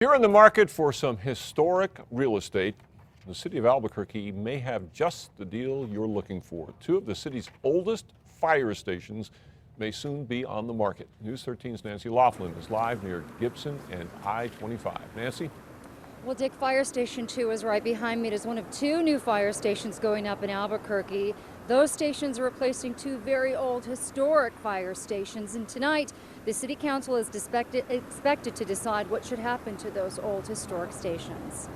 Here in the market for some historic real estate, the city of Albuquerque may have just the deal you're looking for. Two of the city's oldest fire stations may soon be on the market. News 13's Nancy Laughlin is live near Gibson and I-25. Nancy? Well, Dick, Fire Station 2 is right behind me. It is one of two new fire stations going up in Albuquerque. Those stations are replacing two very old historic fire stations. And tonight, the City Council is expected to decide what should happen to those old historic stations.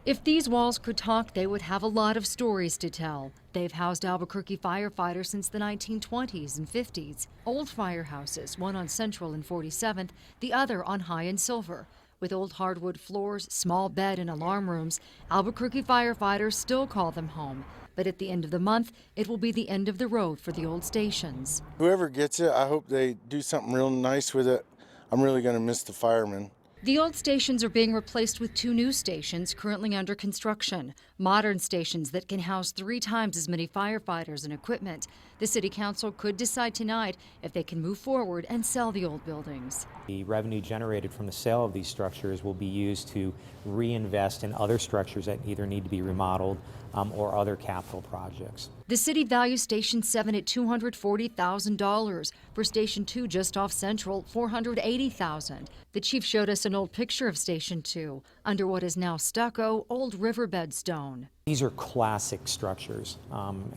If these walls could talk, they would have a lot of stories to tell. They've housed Albuquerque firefighters since the 1920s and 50s. Old firehouses, one on Central and 47th, the other on High and Silver. With old hardwood floors, small bed and alarm rooms, Albuquerque firefighters still call them home. But at the end of the month, it will be the end of the road for the old stations. Whoever gets it, I hope they do something real nice with it. I'm really going to miss the firemen. The old stations are being replaced with two new stations currently under construction. Modern stations that can house 3 times as many firefighters and equipment. The City Council could decide tonight if they can move forward and sell the old buildings. The revenue generated from the sale of these structures will be used to reinvest in other structures that either need to be remodeled or other capital projects. The city values Station 7 at $240,000. For Station 2 just off Central, $480,000. The chief showed us an old picture of Station 2 under what is now stucco, old riverbed stone. These are classic structures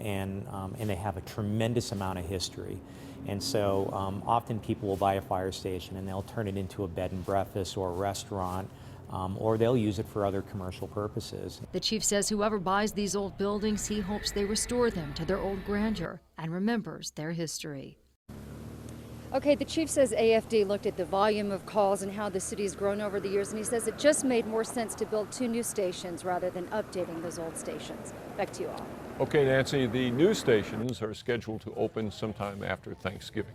and they have a tremendous amount of history. And so often people will buy a fire station and they'll turn it into a bed and breakfast or a restaurant. Or they'll use it for other commercial purposes. The chief says whoever buys these old buildings, he hopes they restore them to their old grandeur and remembers their history. Okay, the chief says AFD looked at the volume of calls and how the city's grown over the years, and he says it just made more sense to build 2 new stations rather than updating those old stations. Back to you all. Okay, Nancy, the new stations are scheduled to open sometime after Thanksgiving.